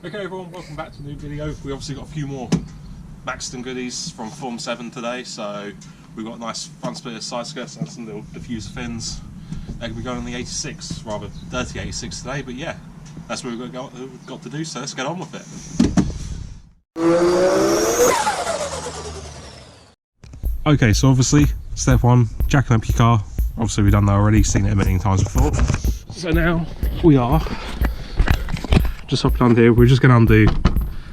Okay everyone, welcome back to a new video. We obviously got a few more Maxton goodies from Form 7 today, so we've got a nice front splitter side skirts and some little diffuser fins. They're going to be going on the 86, rather dirty 86 today, but yeah, that's what we've got to do, so let's get on with it. Okay, so obviously, step one, jacking up your car. Obviously we've done that already, seen it a million times before. So now we are just hopping on here. We're just going to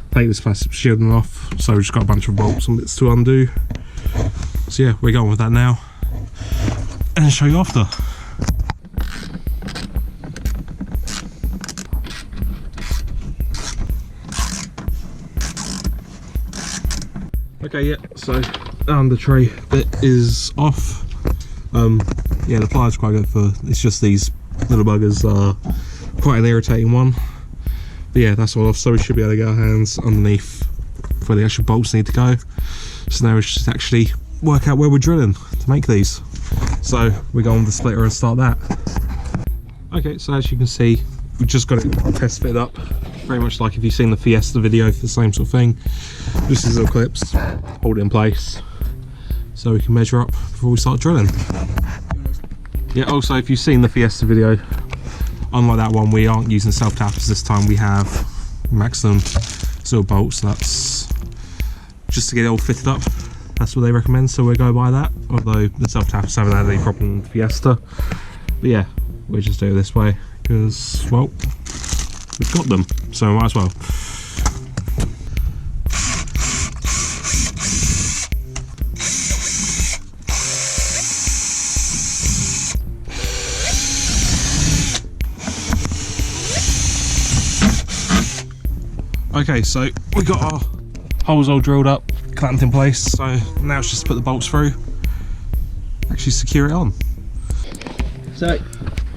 take this plastic shielding off, so we've just got a bunch of bolts and bits to undo. So yeah, we're going with that now and I'll show you after. Okay, yeah, so the tray bit is off. Yeah, the pliers are quite good for, it's just these little buggers are quite an irritating one. But yeah, that's all off, so we should be able to get our hands underneath where the actual bolts need to go. So now we should actually work out where we're drilling to make these. So we go on with the splitter and start that. Okay, so as you can see, we've just got it test fit up, very much like if you've seen the Fiesta video for the same sort of thing. Just these little clips, hold it in place so we can measure up before we start drilling. Yeah, also if you've seen the Fiesta video, unlike that one, we aren't using self tappers this time. We have Maxton silver bolts. That's just to get it all fitted up. That's what they recommend, so we'll go by that. Although the self tappers haven't had any problem with Fiesta. But yeah, we'll just do it this way because, well, we've got them, so might as well. Okay, so we got our holes all drilled up, clamped in place, so now it's just put the bolts through, actually secure it on. So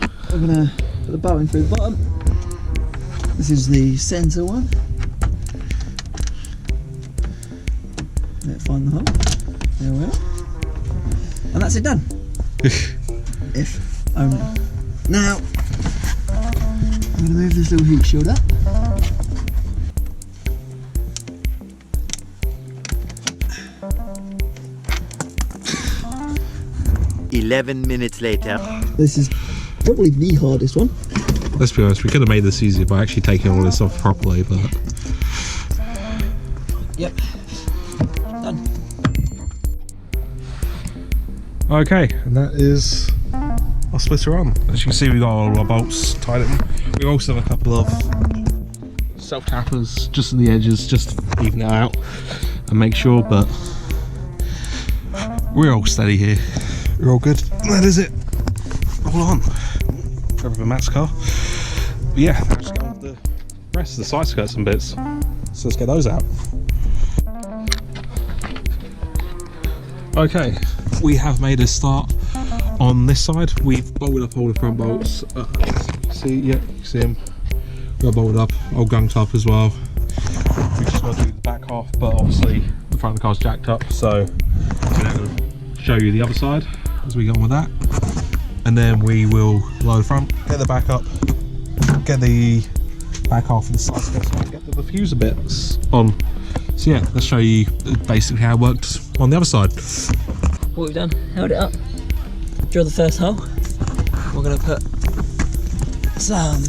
I'm going to put the bolt in through the bottom. This is the centre one. Let's find the hole. There we are. And that's it done. If only. Now I'm going to move this little heat shield up. 11 minutes later. This is probably the hardest one. Let's be honest, we could have made this easier by actually taking all this off properly, but... Yep. Done. Okay, and that is our splitter on. As you can see, we've got all our bolts tied in. We also have a couple of self-tappers just at the edges, just to even it out and make sure, but we're all steady here. We're all good. That is it. All on. Trevor and Matt's car. But yeah, now just get on with the rest of the side skirts and bits. So let's get those out. Okay, we have made a start on this side. We've bolted up all the front bolts. See, yeah, you see them. Got bolted up, all gunked up as well. We just got to do the back half, but obviously the front of the car's jacked up, so we're now going to show you the other side as we go on with that, and then we will lower the front, get the back up, get the back half of the side skirts on, get the diffuser bits on. So yeah, let's show you basically how it worked on the other side. What we've done, held it up, drill the first hole. We're going to put some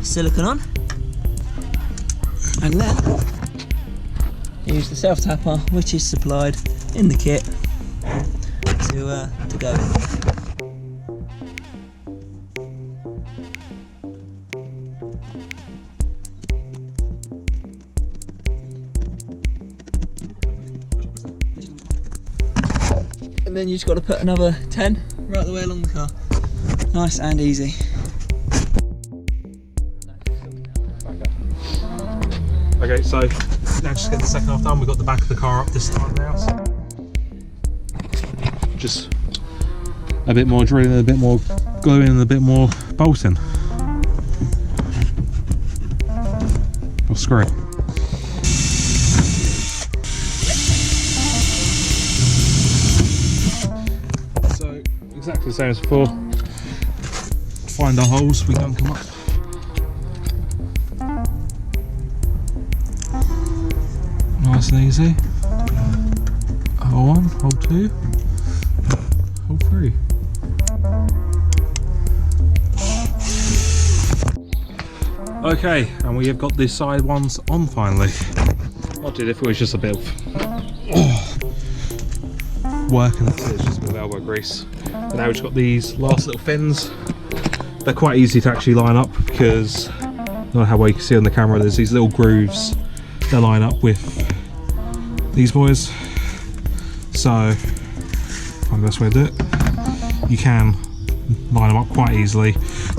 silicone on, and then use the self tapper, which is supplied in the kit, to go. And then you just got to put another 10 right the way along the car. Nice and easy. Okay, so now just get the second half done. We've got the back of the car up this time now. So just a bit more drilling, a bit more gluing, and a bit more bolting. Or screw. So exactly the same as before. Find our holes, we don't come up. Nice and easy. Hold 1, hold 2, hold 3. Okay, and we have got the side ones on finally. What did if it was just a bit of work and that's it, it's just a bit of elbow grease. But now we've just got these last little fins. They're quite easy to actually line up because, I don't know how well you can see on the camera, there's these little grooves that line up with these boys. So, find the best way to do it. You can line them up quite easily.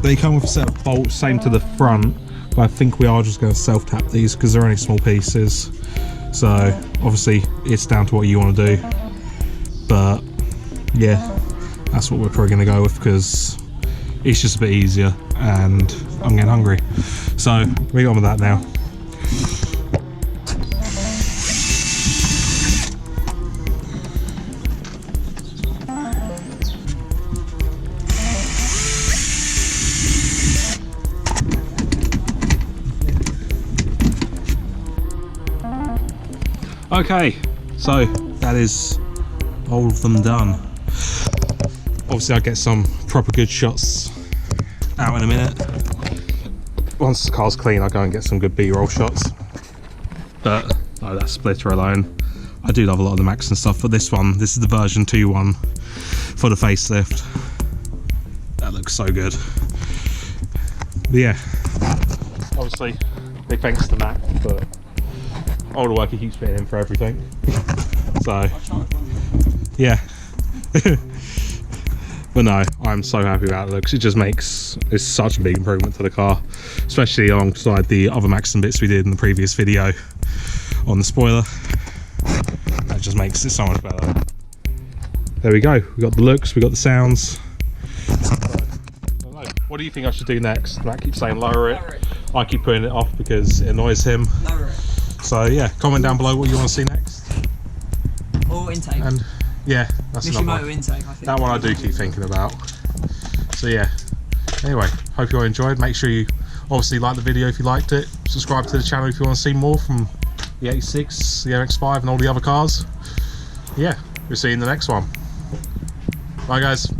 They come with a set of bolts, same to the front, but I think we are just going to self-tap these because they're only small pieces. So, obviously, it's down to what you want to do. But, yeah, that's what we're probably going to go with because it's just a bit easier and I'm getting hungry. So, we go on with that now. Okay, so that is all of them done. Obviously I'll get some proper good shots out in a minute. Once the car's clean I'll go and get some good B-roll shots. But oh, that splitter alone, I do love a lot of the Maxton stuff, but this is the version 2 one for the facelift. That looks so good. But yeah, obviously big thanks to Mac for all the work he keeps putting in for everything. So yeah. But no, I'm so happy about it because it just makes it's such a big improvement to the car, especially alongside the other Maxton bits we did in the previous video on the spoiler. That just makes it so much better. There we go, we got the looks, we got the sounds. What do you think I should do next? Matt keeps saying lower it. I keep putting it off because it annoys him. Lower it. So yeah, comment down below what you want to see next. Or intake. And yeah, that's another one. Intake, I think. That one I do keep thinking about. So yeah, anyway, hope you all enjoyed. Make sure you obviously like the video if you liked it. Subscribe to the channel if you want to see more from the 86, the MX-5 and all the other cars. Yeah, we'll see you in the next one. Bye guys.